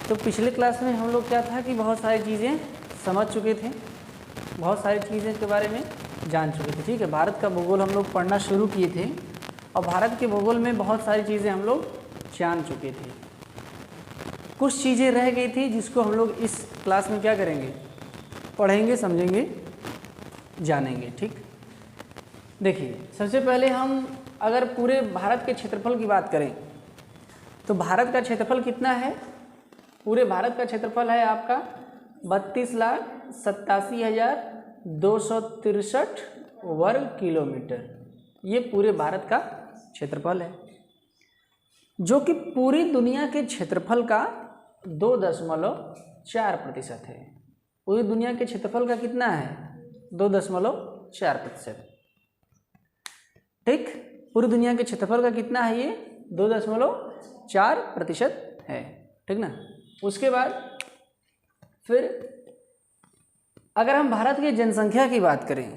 तो पिछले क्लास में हम लोग क्या था कि बहुत सारी चीज़ें समझ चुके थे, बहुत सारी चीज़ें के बारे में जान चुके थे। ठीक है, भारत का भूगोल हम लोग पढ़ना शुरू किए थे और भारत के भूगोल में बहुत सारी चीज़ें हम लोग जान चुके थे। कुछ चीज़ें रह गई थी जिसको हम लोग इस क्लास में क्या करेंगे, पढ़ेंगे, समझेंगे, जानेंगे। ठीक, देखिए सबसे पहले हम अगर पूरे भारत के क्षेत्रफल की बात करें तो भारत का क्षेत्रफल कितना है? पूरे भारत का क्षेत्रफल है आपका 32,87,263 वर्ग किलोमीटर। ये पूरे भारत का क्षेत्रफल है, जो कि पूरी दुनिया के क्षेत्रफल का 2.4% है। पूरी दुनिया के क्षेत्रफल का कितना है? 2.4%। ठीक, पूरी दुनिया के क्षेत्रफल का कितना है? ये 2.4% है। ठीक ना। उसके बाद फिर अगर हम भारत की जनसंख्या की बात करें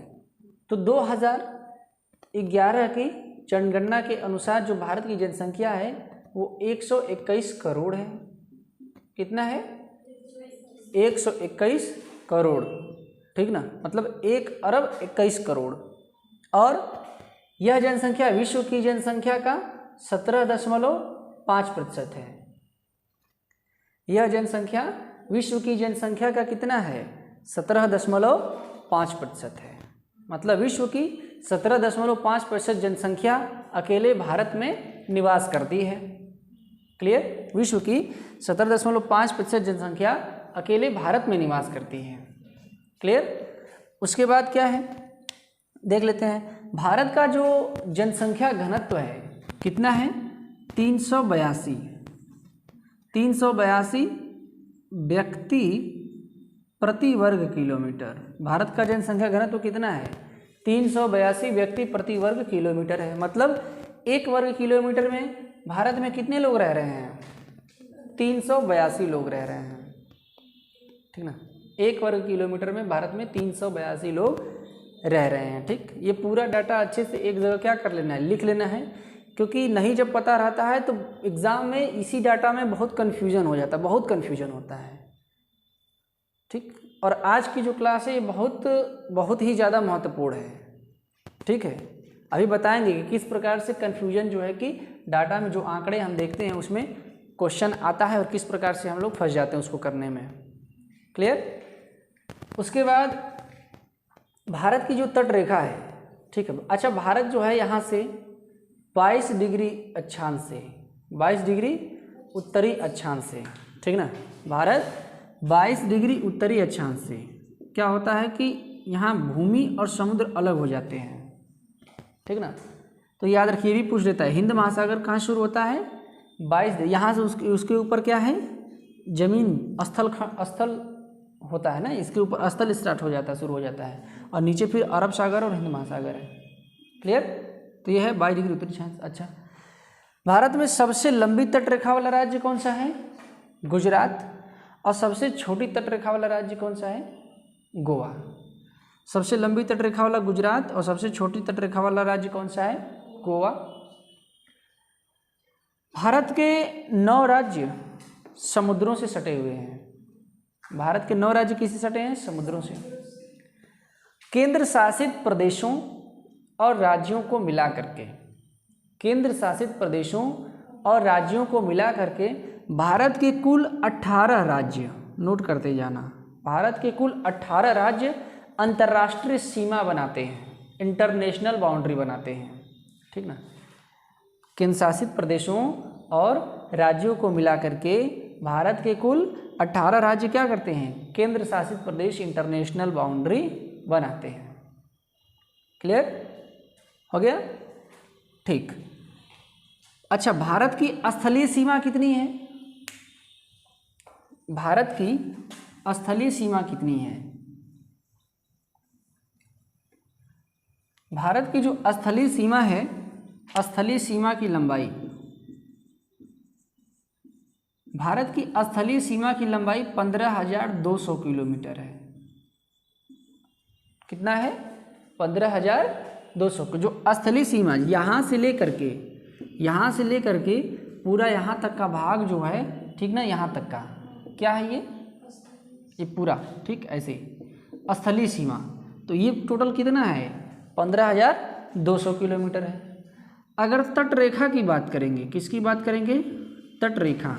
तो 2011 की जनगणना के अनुसार जो भारत की जनसंख्या है वो 121 करोड़ है। कितना है? 121 करोड़। ठीक ना, मतलब 1 अरब 21 करोड़। और यह जनसंख्या विश्व की जनसंख्या का 17.5% है। यह जनसंख्या विश्व की जनसंख्या का कितना है? 17.5% है। मतलब विश्व की 17.5% जनसंख्या अकेले भारत में निवास करती है। क्लियर? विश्व की 17.5% जनसंख्या अकेले भारत में निवास करती है। क्लियर? उसके बाद क्या है देख लेते हैं। भारत का जो जनसंख्या घनत्व है कितना है? 382 व्यक्ति प्रति वर्ग किलोमीटर। भारत का जनसंख्या घनत्व कितना है? 382 व्यक्ति प्रति वर्ग किलोमीटर है। मतलब 1 वर्ग किलोमीटर में भारत में कितने लोग रह रहे हैं? 382 लोग रह रहे हैं। ठीक ना, 1 वर्ग किलोमीटर में भारत में 382 लोग रह रहे हैं। ठीक, ये पूरा डाटा अच्छे से एक जगह क्या कर लेना है, लिख लेना है, क्योंकि नहीं जब पता रहता है तो एग्ज़ाम में इसी डाटा में बहुत कन्फ्यूजन हो जाता है, बहुत कन्फ्यूजन होता है। ठीक, और आज की जो क्लास है ये बहुत ही ज़्यादा महत्वपूर्ण है। ठीक है, अभी बताएंगे कि किस प्रकार से कन्फ्यूजन जो है कि डाटा में जो आंकड़े हम देखते हैं उसमें क्वेश्चन आता है और किस प्रकार से हम लोग फंस जाते हैं उसको करने में। क्लियर? उसके बाद भारत की जो तट रेखा है, ठीक है, अच्छा भारत जो है यहाँ से 22 डिग्री अक्षांश से, 22 डिग्री उत्तरी अक्षांश से, ठीक ना, भारत 22 डिग्री उत्तरी अक्षांश से क्या होता है कि यहाँ भूमि और समुद्र अलग हो जाते हैं। ठीक ना, तो याद रखिए, भी पूछ लेता है हिंद महासागर कहाँ शुरू होता है? 22, यहाँ से उसके ऊपर क्या है? जमीन, स्थल होता है ना, इसके ऊपर स्थल स्टार्ट हो जाता है, शुरू हो जाता है, और नीचे फिर अरब सागर और हिंद महासागर है। क्लियर? तो यह है 22 डिग्री उत्तरी अक्षांश। अच्छा, भारत में सबसे लंबी तट रेखा वाला राज्य कौन सा है? गुजरात। और सबसे छोटी तट रेखा वाला राज्य कौन सा है? गोवा। सबसे लंबी तट रेखा वाला गुजरात और सबसे छोटी तट रेखा वाला राज्य कौन सा है? गोवा। भारत के 9 राज्य समुद्रों से सटे हुए हैं। भारत के 9 राज्य किससे सटे हैं? समुद्रों से। केंद्र शासित प्रदेशों और राज्यों को मिला करके, केंद्र शासित प्रदेशों और राज्यों को मिला करके भारत के कुल 18 राज्य, नोट करते जाना, भारत के कुल 18 राज्य अंतर्राष्ट्रीय सीमा बनाते हैं, इंटरनेशनल बाउंड्री बनाते हैं। ठीक ना, केंद्र शासित प्रदेशों और राज्यों को मिला करके भारत के कुल 18 राज्य क्या करते हैं? केंद्र शासित प्रदेश, इंटरनेशनल बाउंड्री बनाते हैं। क्लियर हो गया? ठीक। अच्छा, भारत की स्थलीय सीमा कितनी है? भारत की स्थलीय सीमा कितनी है? भारत की जो स्थलीय सीमा है, स्थलीय सीमा की लंबाई, भारत की स्थलीय सीमा की लंबाई 15,200 किलोमीटर है। कितना है? 15,200। जो स्थलीय सीमा यहाँ से लेकर के पूरा यहाँ तक का भाग जो है, ठीक ना, यहाँ तक का क्या है ये पूरा, ठीक, ऐसे स्थलीय सीमा। तो ये टोटल कितना है, 15,200 किलोमीटर है। अगर तट रेखा की बात करेंगे, किसकी बात करेंगे, तट रेखा,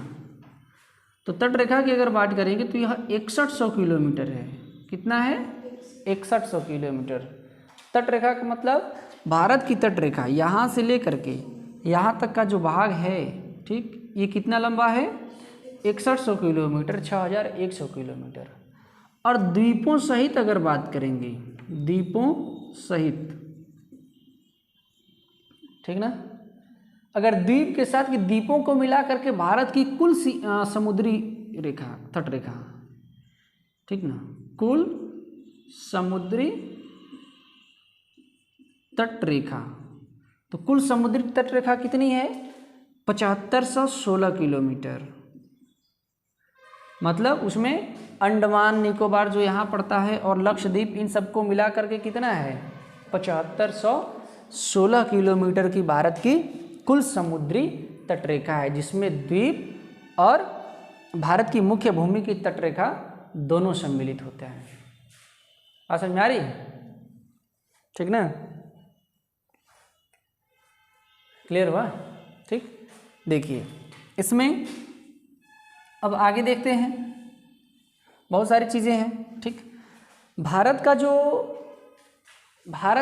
तो तट रेखा की अगर बात करेंगे तो यह 6100 किलोमीटर है। कितना है, 6100 किलोमीटर। तट रेखा का मतलब भारत की तट रेखा यहाँ से लेकर के यहाँ तक का जो भाग है, ठीक, ये कितना लंबा है, 6100 किलोमीटर, 6100 किलोमीटर। और द्वीपों सहित अगर बात करेंगे, द्वीपों सहित, ठीक ना, अगर द्वीप के साथ कि द्वीपों को मिला करके भारत की कुल समुद्री रेखा, तट रेखा, ठीक ना, कुल समुद्री तट रेखा, तो कुल समुद्री तट रेखा कितनी है, 7516 किलोमीटर। मतलब उसमें अंडमान निकोबार जो यहाँ पड़ता है और लक्षद्वीप, इन सबको मिला करके कितना है, 7516 किलोमीटर की भारत की कुल समुद्री तटरेखा है, जिसमें द्वीप और भारत की मुख्य भूमि की तटरेखा दोनों सम्मिलित होते हैं। बात समझ में आ रही है, ठीक ना, क्लियर हुआ, ठीक। देखिए इसमें अब आगे देखते हैं, बहुत सारी चीज़ें हैं, ठीक। भारत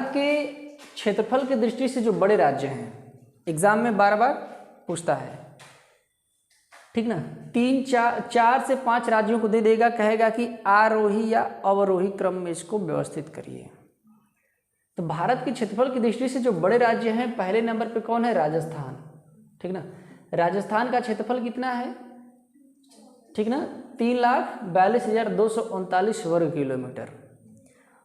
के क्षेत्रफल की दृष्टि से जो बड़े राज्य हैं, एग्जाम में बार बार पूछता है, ठीक ना, 4 से 5 राज्यों को दे देगा, कहेगा कि आरोही या अवरोही क्रम में इसको व्यवस्थित करिए। तो भारत के क्षेत्रफल की दृष्टि से जो बड़े राज्य हैं, पहले नंबर पे कौन है, राजस्थान, ठीक ना। राजस्थान का क्षेत्रफल कितना है, ठीक ना, 3,42,239 वर्ग किलोमीटर।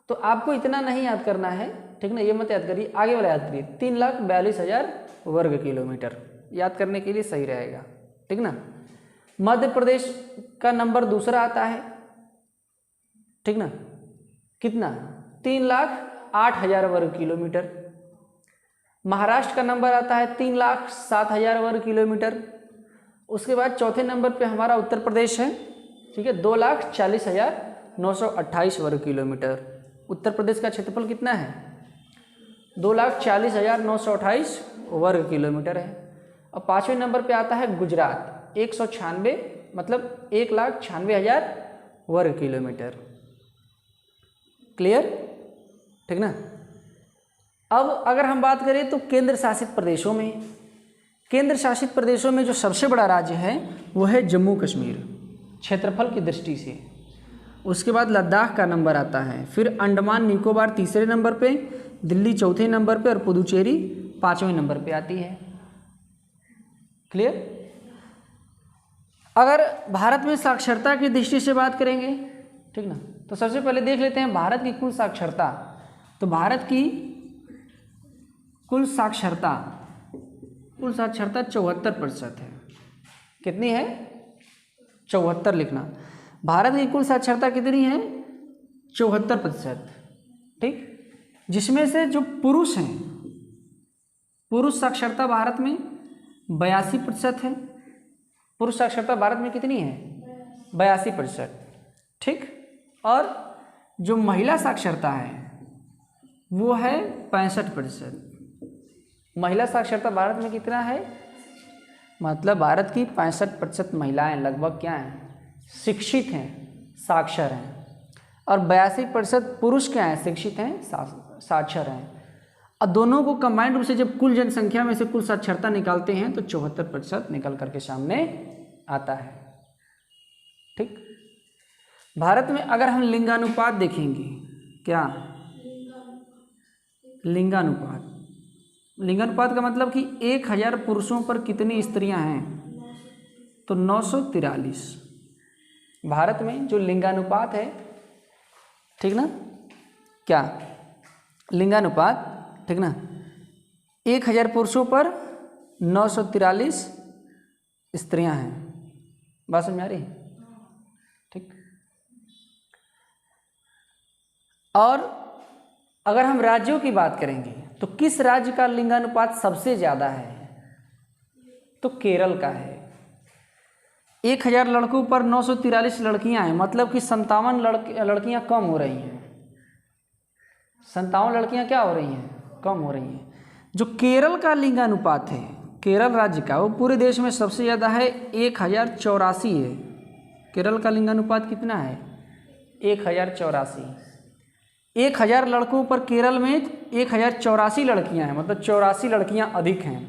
तो आपको इतना नहीं याद करना है, ठीक ना, ये मत याद करिए, आगे वाला याद करिए, 3,42,000 वर्ग किलोमीटर याद करने के लिए सही रहेगा, ठीक ना। मध्य प्रदेश का नंबर दूसरा आता है, ठीक ना, कितना, 3,08,000 वर्ग किलोमीटर। महाराष्ट्र का नंबर आता है 3,07,000 वर्ग किलोमीटर। उसके बाद चौथे नंबर पे हमारा उत्तर प्रदेश है, ठीक है, 2,40,928 वर्ग किलोमीटर। उत्तर प्रदेश का क्षेत्रफल कितना है, 2,40,928 वर्ग किलोमीटर है। और पाँचवें नंबर पे आता है गुजरात, 196, मतलब 1,96,000 वर्ग किलोमीटर। क्लियर, ठीक ना। अब अगर हम बात करें तो केंद्र शासित प्रदेशों में जो सबसे बड़ा राज्य है वो है जम्मू कश्मीर, क्षेत्रफल की दृष्टि से। उसके बाद लद्दाख का नंबर आता है, फिर अंडमान निकोबार तीसरे नंबर पे, दिल्ली चौथे नंबर पे और पुदुचेरी 5वें नंबर पे आती है। क्लियर। अगर भारत में साक्षरता की दृष्टि से बात करेंगे, ठीक ना, तो सबसे पहले देख लेते हैं भारत की कुल साक्षरता। तो भारत की कुल साक्षरता 74% है। कितनी है, 74 लिखना। भारत की कुल साक्षरता कितनी है, 74%, ठीक। जिसमें से जो पुरुष हैं, पुरुष साक्षरता भारत में 82% है। पुरुष साक्षरता भारत में कितनी है, 82%, ठीक। और जो महिला साक्षरता है वो है 65%। महिला साक्षरता भारत में कितना है, मतलब भारत की 65% महिलाएं लगभग क्या हैं, शिक्षित हैं, साक्षर हैं। और 82% पुरुष क्या हैं, शिक्षित हैं, साक्षर हैं। और दोनों को कंबाइंड रूप से जब कुल जनसंख्या में से कुल साक्षरता निकालते हैं तो 74% निकल करके सामने आता है, ठीक। भारत में अगर हम लिंगानुपात देखेंगे, क्या लिंगानुपात का मतलब कि 1000 पुरुषों पर कितनी स्त्रियां हैं, तो 943। भारत में जो लिंगानुपात है, ठीक ना, क्या लिंगानुपात, ठीक ना, 1000 पुरुषों पर 943 स्त्रियां हैं। बात समझ में आ रही, ठीक। और अगर हम राज्यों की बात करेंगे तो किस राज्य का लिंगानुपात सबसे ज़्यादा है, तो केरल का है। 1000 लड़कों पर 943 लड़कियां हैं, मतलब कि 57 लड़कियां कम हो रही हैं। 57 लड़कियां क्या हो रही हैं? कम हो रही हैं। जो केरल का लिंगानुपात है, केरल राज्य का, वो पूरे देश में सबसे ज़्यादा है, 1084 है। केरल का लिंगानुपात कितना है? 1084। 1000 लड़कों पर केरल में 1084 लड़कियां हैं, मतलब 84 लड़कियां अधिक हैं।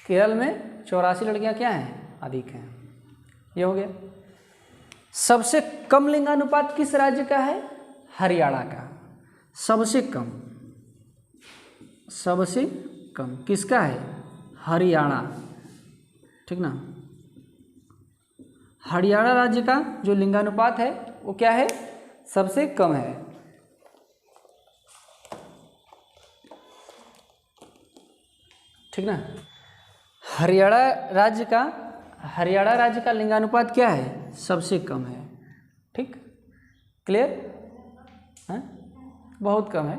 केरल में 84 लड़कियां क्या हैं? अधिक हैं। ये हो गया। सबसे कम लिंगानुपात किस राज्य का है? हरियाणा का। सबसे कम, सबसे कम किसका है? हरियाणा, ठीक ना। हरियाणा राज्य का जो लिंगानुपात है वो क्या है? सबसे कम है। ठीक ना। हरियाणा राज्य का लिंगानुपात क्या है? सबसे कम है। ठीक, क्लियर है? बहुत कम है,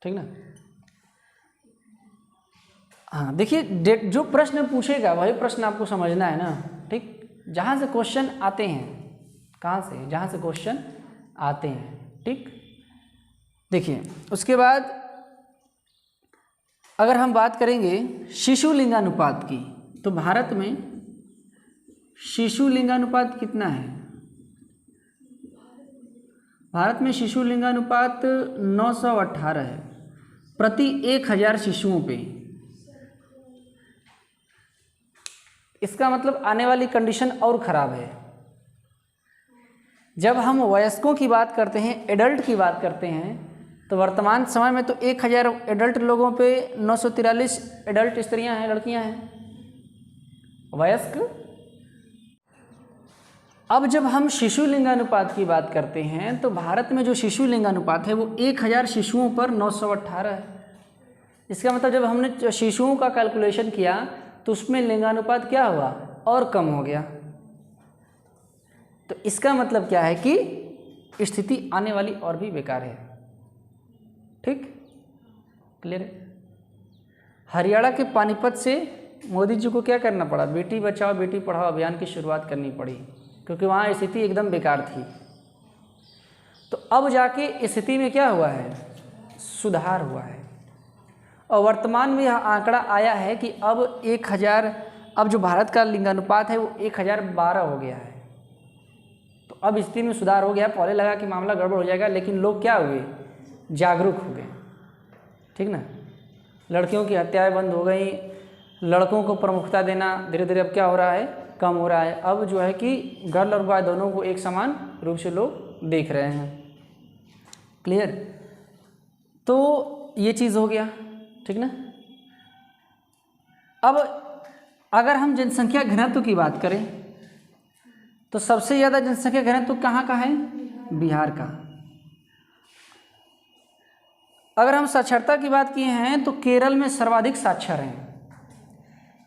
ठीक ना। हाँ, देखिए जो प्रश्न पूछेगा वही प्रश्न आपको समझना है ना। ठीक, जहाँ से क्वेश्चन आते हैं, कहाँ से? जहाँ से क्वेश्चन आते हैं। ठीक, देखिए उसके बाद अगर हम बात करेंगे शिशु लिंगानुपात की, तो भारत में शिशु लिंगानुपात कितना है? भारत में शिशु लिंगानुपात 918 है प्रति 1000 शिशुओं पे। इसका मतलब आने वाली कंडीशन और ख़राब है। जब हम वयस्कों की बात करते हैं, एडल्ट की बात करते हैं, तो वर्तमान समय में तो 1000 एडल्ट लोगों पे 943 एडल्ट स्त्रियां हैं, लड़कियां हैं, वयस्क। अब जब हम शिशु लिंगानुपात की बात करते हैं तो भारत में जो शिशु लिंगानुपात है वो 1000 शिशुओं पर 918 है। इसका मतलब जब हमने शिशुओं का कैलकुलेशन किया तो उसमें लिंगानुपात क्या हुआ? और कम हो गया। तो इसका मतलब क्या है कि स्थिति आने वाली और भी बेकार है। ठीक, क्लियर है? हरियाणा के पानीपत से मोदी जी को क्या करना पड़ा? बेटी बचाओ बेटी पढ़ाओ अभियान की शुरुआत करनी पड़ी, क्योंकि वहाँ स्थिति एकदम बेकार थी। तो अब जाके स्थिति में क्या हुआ है? सुधार हुआ है। और वर्तमान में यह आंकड़ा आया है कि अब 1000, अब जो भारत का लिंगानुपात है वो 1012 हो गया है। तो अब स्थिति में सुधार हो गया। पहले लगा कि मामला गड़बड़ हो जाएगा, लेकिन लोग क्या हुए? जागरूक हो गए। ठीक ना। लड़कियों की हत्याएं बंद हो गई, लड़कों को प्रमुखता देना धीरे धीरे अब क्या हो रहा है? कम हो रहा है। अब जो है कि गर्ल और बॉय दोनों को एक समान रूप से लोग देख रहे हैं। क्लियर? तो ये चीज़ हो गया, ठीक ना। अब अगर हम जनसंख्या घनत्व की बात करें तो सबसे ज़्यादा जनसंख्या घनत्व कहाँ का है? बिहार का। अगर हम साक्षरता की बात किए हैं तो केरल में सर्वाधिक साक्षर हैं।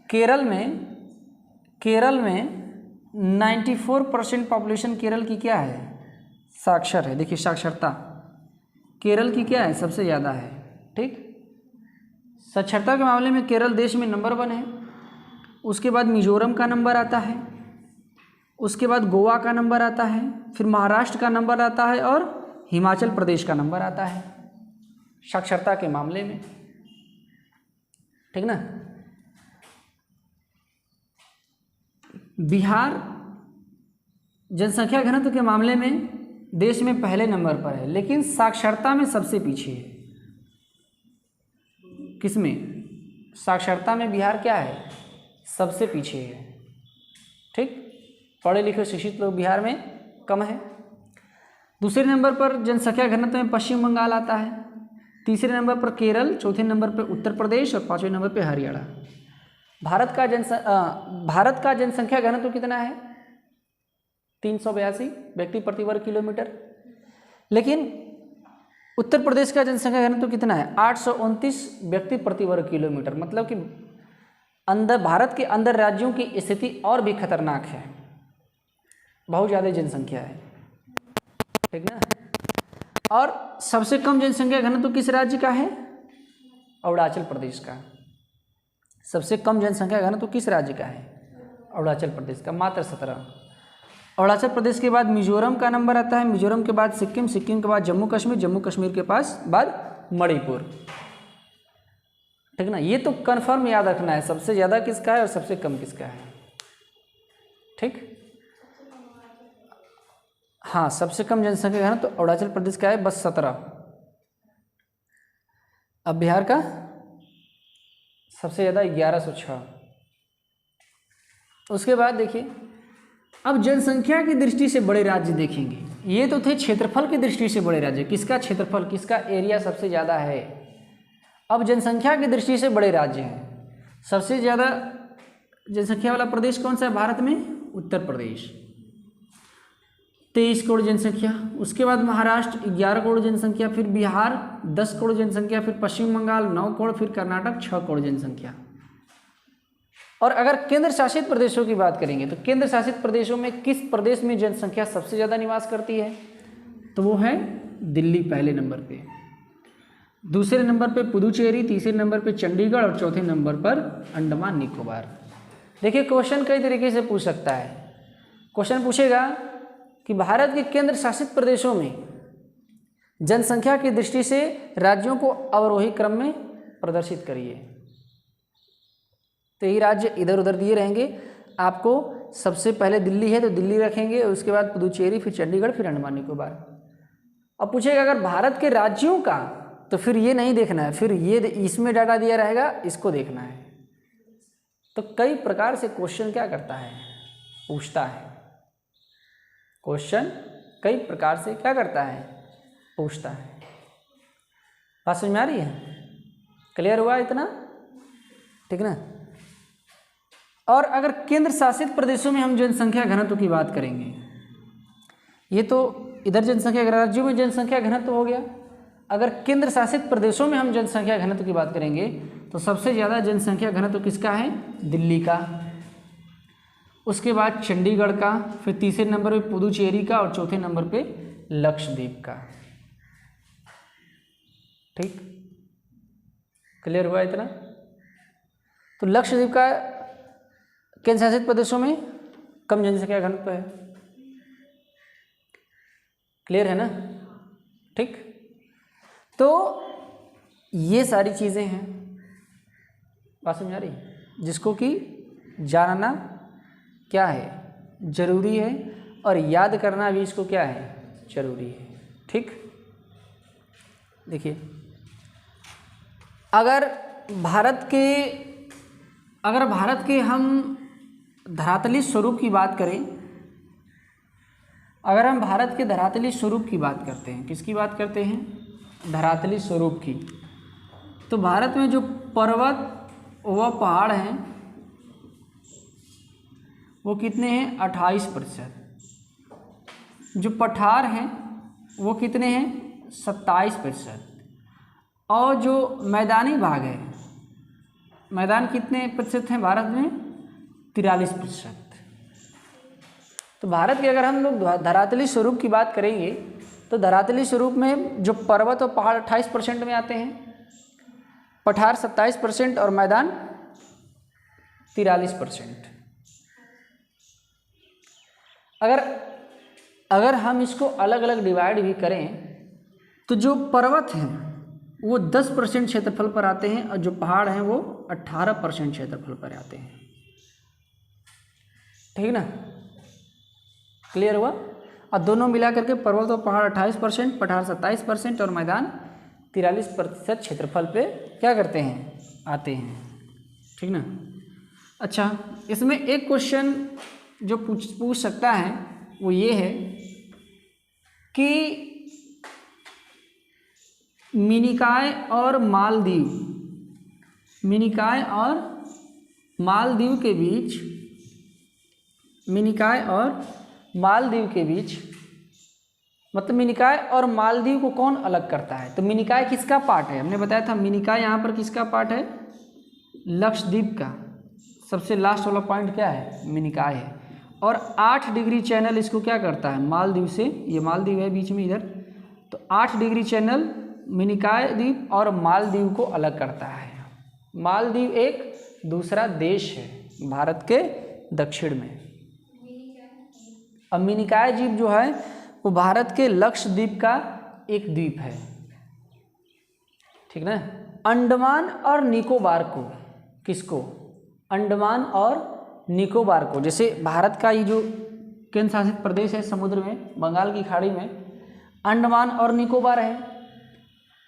केरल में 94% पॉपुलेशन केरल की क्या है? साक्षर है। देखिए साक्षरता केरल की क्या है? सबसे ज़्यादा है। ठीक, साक्षरता के मामले में केरल देश में नंबर 1 है। उसके बाद मिजोरम का नंबर आता है, उसके बाद गोवा का नंबर आता है, फिर महाराष्ट्र का नंबर आता है और हिमाचल प्रदेश का नंबर आता है साक्षरता के मामले में। ठीक ना। बिहार जनसंख्या घनत्व के मामले में देश में पहले नंबर पर है, लेकिन साक्षरता में सबसे पीछे है। किसमें? साक्षरता में बिहार क्या है? सबसे पीछे है। ठीक, पढ़े लिखे शिक्षित लोग बिहार में कम है। दूसरे नंबर पर जनसंख्या घनत्व में पश्चिम बंगाल आता है, तीसरे नंबर पर केरल, चौथे नंबर पर उत्तर प्रदेश और पांचवें नंबर पर हरियाणा। भारत का जनसंख्या घनत्व कितना है? 382 व्यक्ति प्रति वर्ग किलोमीटर। लेकिन उत्तर प्रदेश का जनसंख्या घनत्व कितना है? 829 व्यक्ति प्रति वर्ग किलोमीटर। मतलब कि भारत के अंदर राज्यों की स्थिति और भी खतरनाक है, बहुत ज़्यादा जनसंख्या है। ठीक ना। और सबसे कम जनसंख्या घनत्व किस राज्य का है? अरुणाचल प्रदेश का। सबसे कम जनसंख्या घनत्व किस राज्य का है? अरुणाचल प्रदेश का, मात्र 17। अरुणाचल प्रदेश के बाद मिजोरम का नंबर आता है, मिजोरम के बाद सिक्किम, सिक्किम के बाद जम्मू कश्मीर, जम्मू कश्मीर के बाद मणिपुर। ठीक ना, ये तो कंफर्म याद रखना है सबसे ज़्यादा किसका है और सबसे कम किसका है। ठीक, हाँ, सबसे कम जनसंख्या है तो अरुणाचल प्रदेश का है बस 17। अब बिहार का सबसे ज़्यादा 1106। उसके बाद देखिए, अब जनसंख्या की दृष्टि से बड़े राज्य देखेंगे। ये तो थे क्षेत्रफल की दृष्टि से बड़े राज्य, किसका क्षेत्रफल, किसका एरिया सबसे ज़्यादा है। अब जनसंख्या की दृष्टि से बड़े राज्य हैं। सबसे ज़्यादा जनसंख्या वाला प्रदेश कौन सा है भारत में? उत्तर प्रदेश, 23 करोड़ जनसंख्या। उसके बाद महाराष्ट्र 11 करोड़ जनसंख्या, फिर बिहार 10 करोड़ जनसंख्या, फिर पश्चिम बंगाल 9 करोड़, फिर कर्नाटक 6 करोड़ जनसंख्या। और अगर केंद्र शासित प्रदेशों की बात करेंगे तो केंद्र शासित प्रदेशों में किस प्रदेश में जनसंख्या सबसे ज़्यादा निवास करती है? तो वो है दिल्ली पहले नंबर पे, दूसरे नंबर पे पुदुचेरी, तीसरे नंबर पे चंडीगढ़ और चौथे नंबर पर अंडमान निकोबार। देखिए, क्वेश्चन कई तरीके से पूछ सकता है। क्वेश्चन पूछेगा कि भारत के केंद्र शासित प्रदेशों में जनसंख्या की दृष्टि से राज्यों को अवरोही क्रम में प्रदर्शित करिए। तो ये राज्य इधर उधर दिए रहेंगे आपको। सबसे पहले दिल्ली है तो दिल्ली रखेंगे, उसके बाद पुदुचेरी, फिर चंडीगढ़, फिर अंडमान निकोबार। अब पूछेगा अगर भारत के राज्यों का, तो फिर ये नहीं देखना है, फिर ये इसमें डाटा दिया रहेगा, इसको देखना है। तो कई प्रकार से क्वेश्चन क्या करता है, पूछता है। क्वेश्चन कई प्रकार से क्या करता है, पूछता है। बात समझ में आ रही है? क्लियर हुआ इतना? ठीक ना। और अगर केंद्र शासित प्रदेशों में हम जनसंख्या घनत्व की बात करेंगे, ये तो इधर जनसंख्या राज्यों में जनसंख्या घनत्व हो गया। अगर केंद्र शासित प्रदेशों में हम जनसंख्या घनत्व की बात करेंगे तो सबसे ज़्यादा जनसंख्या घनत्व किसका है? दिल्ली का, उसके बाद चंडीगढ़ का, फिर तीसरे नंबर पे पुदुचेरी का और चौथे नंबर पे लक्षद्वीप का। ठीक, क्लियर हुआ इतना? तो लक्षद्वीप का केंद्र शासित प्रदेशों में कम जनसंख्या घनत्व है। क्लियर है ना? ठीक, तो ये सारी चीज़ें हैं, बात समझ आ रही है, जिसको कि जानना क्या है, जरूरी है, और याद करना भी इसको क्या है, जरूरी है। ठीक, देखिए, अगर भारत के हम धरातलीय स्वरूप की बात करें, अगर हम भारत के धरातलीय स्वरूप की बात करते हैं, किसकी बात करते हैं? धरातलीय स्वरूप की। तो भारत में जो पर्वत व पहाड़ हैं वो कितने हैं? 28%। जो पठार हैं वो कितने हैं? 27%। और जो मैदानी भाग है, मैदान कितने प्रतिशत हैं भारत में? 43%। तो भारत के अगर हम लोग धरातलीय स्वरूप की बात करेंगे तो धरातलीय स्वरूप में जो पर्वत और पहाड़ 28% में आते हैं, पठार 27% और मैदान 43%। अगर हम इसको अलग अलग डिवाइड भी करें तो जो पर्वत हैं वो 10% क्षेत्रफल पर आते हैं और जो पहाड़ हैं वो 18% क्षेत्रफल पर आते हैं। ठीक ना, क्लियर हुआ? और दोनों मिला करके पर्वत और पहाड़ 28%, पठार 27% और मैदान 43% क्षेत्रफल पे क्या करते हैं? आते हैं। ठीक ना। अच्छा, इसमें एक क्वेश्चन जो पूछ सकता है वो ये है कि मिनिकॉय और मालदीव के बीच मतलब मिनिकॉय और मालदीव को कौन अलग करता है? तो मिनिकॉय किसका पार्ट है? हमने बताया था मिनिकॉय यहाँ पर किसका पार्ट है? लक्षद्वीप का। सबसे लास्ट वाला पॉइंट क्या है? मिनिकॉय है। और 8 डिग्री चैनल इसको क्या करता है? मालदीव से, ये मालदीव है बीच में इधर, तो 8 डिग्री चैनल मिनिकॉय द्वीप और मालदीव को अलग करता है। मालदीव एक दूसरा देश है भारत के दक्षिण में। अब मिनिकॉय द्वीप जो है वो भारत के लक्षद्वीप का एक द्वीप है, ठीक ना। अंडमान और निकोबार को, किसको, अंडमान और निकोबार को, जैसे भारत का ये जो केंद्र शासित प्रदेश है समुद्र में, बंगाल की खाड़ी में अंडमान और निकोबार है,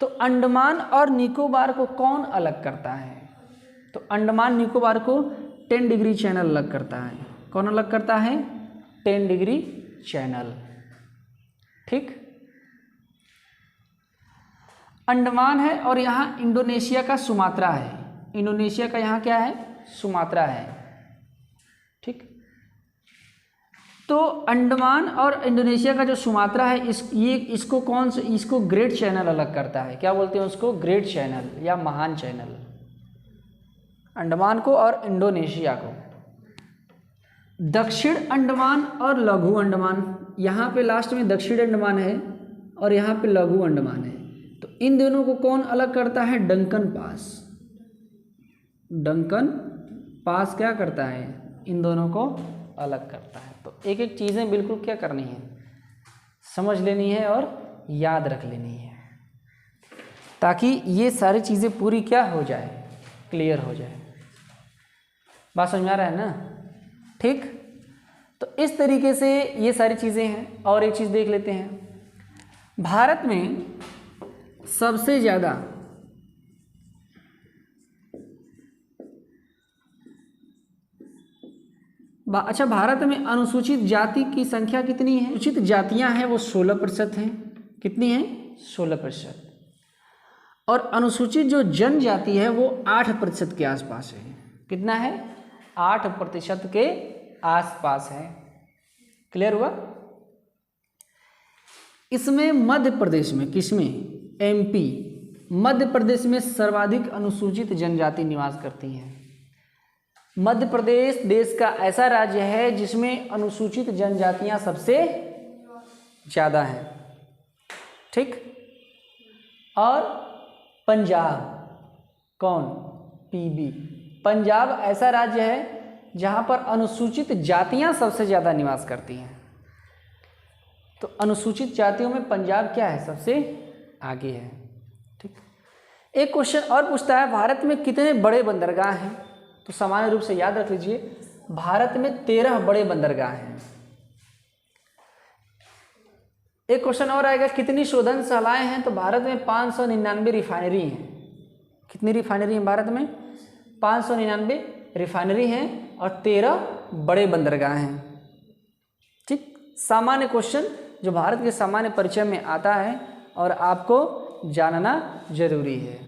तो अंडमान और निकोबार को कौन अलग करता है? तो अंडमान निकोबार को 10 डिग्री चैनल अलग करता है। कौन अलग करता है? 10 डिग्री चैनल, ठीक। अंडमान है और यहाँ इंडोनेशिया का सुमात्रा है, इंडोनेशिया का यहाँ क्या है? सुमात्रा है, ठीक। तो अंडमान और इंडोनेशिया का जो सुमात्रा है इसको ग्रेट चैनल अलग करता है। क्या बोलते हैं उसको? ग्रेट चैनल या महान चैनल, अंडमान को और इंडोनेशिया को। दक्षिण अंडमान और लघु अंडमान, यहाँ पे लास्ट में दक्षिण अंडमान है और यहाँ पे लघु अंडमान है, तो इन दोनों को कौन अलग करता है? Duncan pass. डंकन पास क्या करता है? इन दोनों को अलग करता है। तो एक एक चीज़ें बिल्कुल क्या करनी है, समझ लेनी है और याद रख लेनी है, ताकि ये सारी चीज़ें पूरी क्या हो जाए, क्लियर हो जाए। बात समझ में आ रहा है ना? ठीक। तो इस तरीके से ये सारी चीज़ें हैं। और एक चीज़ देख लेते हैं, भारत में सबसे ज़्यादा अच्छा, भारत में अनुसूचित जाति की संख्या कितनी है? अनुसूचित जातियां हैं वो 16% हैं। कितनी है? 16%। और अनुसूचित जो जनजाति है वो 8% के आसपास है। कितना है? 8% के आसपास है। क्लियर हुआ? इसमें मध्य प्रदेश में, किसमें? MP, मध्य प्रदेश में सर्वाधिक अनुसूचित जनजाति निवास करती है। मध्य प्रदेश देश का ऐसा राज्य है जिसमें अनुसूचित जनजातियां सबसे ज़्यादा हैं, ठीक। और पंजाब, कौन? PB, पंजाब ऐसा राज्य है जहां पर अनुसूचित जातियां सबसे ज़्यादा निवास करती हैं। तो अनुसूचित जातियों में पंजाब क्या है? सबसे आगे है, ठीक। एक क्वेश्चन और पूछता है, भारत में कितने बड़े बंदरगाह हैं? तो सामान्य रूप से याद रख लीजिए, भारत में 13 बड़े बंदरगाह हैं। एक क्वेश्चन और आएगा, कितनी शोधन शालाएं हैं? तो भारत में 599 रिफाइनरी हैं। कितनी रिफाइनरी हैं भारत में? 599 रिफाइनरी हैं और 13 बड़े बंदरगाह हैं, ठीक। सामान्य क्वेश्चन जो भारत के सामान्य परिचय में आता है और आपको जानना जरूरी है।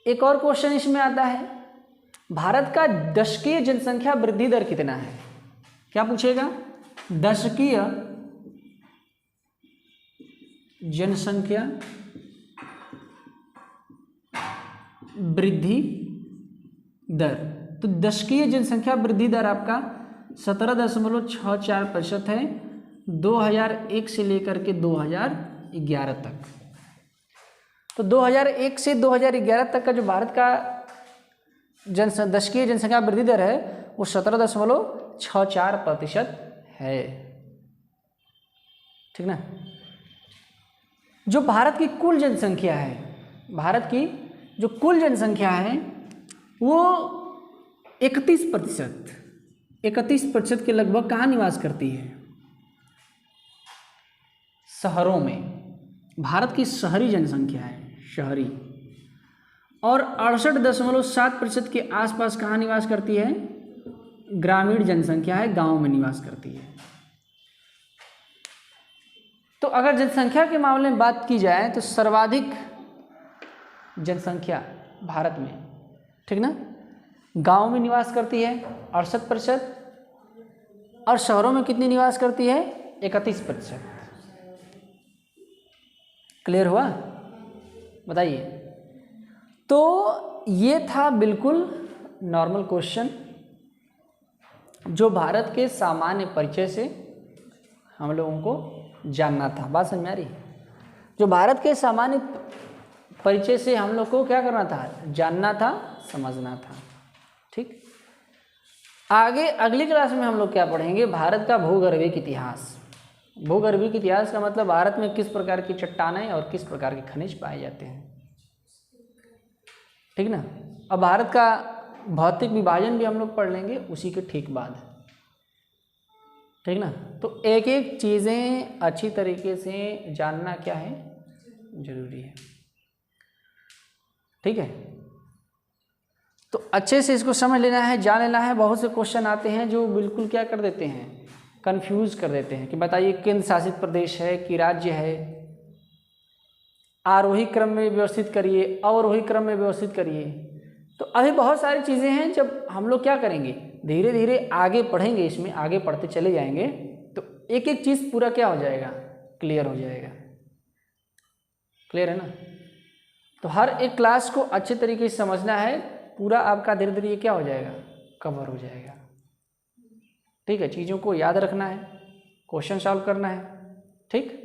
एक और क्वेश्चन इसमें आता है, भारत का दशकीय जनसंख्या वृद्धि दर कितना है? क्या पूछेगा? दशकीय जनसंख्या वृद्धि दर। तो दशकीय जनसंख्या वृद्धि दर आपका 17.64% है 2001 से लेकर के 2011 तक। तो 2001 से 2011 तक का जो भारत का दशकीय जनसंख्या वृद्धि दर है वो 17.64% है, ठीक ना। जो भारत की कुल जनसंख्या है, भारत की जो कुल जनसंख्या है वो 31% के लगभग कहाँ निवास करती है? शहरों में। भारत की शहरी जनसंख्या है, शहरी। और 68.7% के आसपास कहाँ निवास करती है? ग्रामीण जनसंख्या है, गांव में निवास करती है। तो अगर जनसंख्या के मामले में बात की जाए तो सर्वाधिक जनसंख्या भारत में, ठीक ना, गांव में निवास करती है 68%, और शहरों में कितनी निवास करती है? 31%। क्लियर हुआ? बताइए। तो ये था बिल्कुल नॉर्मल क्वेश्चन जो भारत के सामान्य परिचय से हम लोगों को जानना था। बात समझ में आ रही? जो भारत के सामान्य परिचय से हम लोग को क्या करना था? जानना था, समझना था। ठीक। आगे अगली क्लास में हम लोग क्या पढ़ेंगे, भारत का भूगर्भिक इतिहास। भूगर्भिक इतिहास का मतलब भारत में किस प्रकार की चट्टानें और किस प्रकार के खनिज पाए जाते हैं, ठीक ना। अब भारत का भौतिक विभाजन भी हम लोग पढ़ लेंगे उसी के ठीक बाद, ठीक ना। तो एक एक चीज़ें अच्छी तरीके से जानना क्या है, जरूरी है, ठीक है। तो अच्छे से इसको समझ लेना है, जान लेना है। बहुत से क्वेश्चन आते हैं जो बिल्कुल क्या कर देते हैं, कंफ्यूज कर देते हैं कि बताइए केंद्र शासित प्रदेश है कि राज्य है, आरोही क्रम में व्यवस्थित करिए, अवरोही क्रम में व्यवस्थित करिए। तो अभी बहुत सारी चीज़ें हैं, जब हम लोग क्या करेंगे, धीरे धीरे आगे पढ़ेंगे, इसमें आगे पढ़ते चले जाएंगे तो एक एक चीज़ पूरा क्या हो जाएगा, क्लियर हो जाएगा। क्लियर है ना। तो हर एक क्लास को अच्छे तरीके से समझना है, पूरा आपका धीरे धीरे क्या हो जाएगा, कवर हो जाएगा, ठीक है। चीज़ों को याद रखना है, क्वेश्चन सॉल्व करना है, ठीक।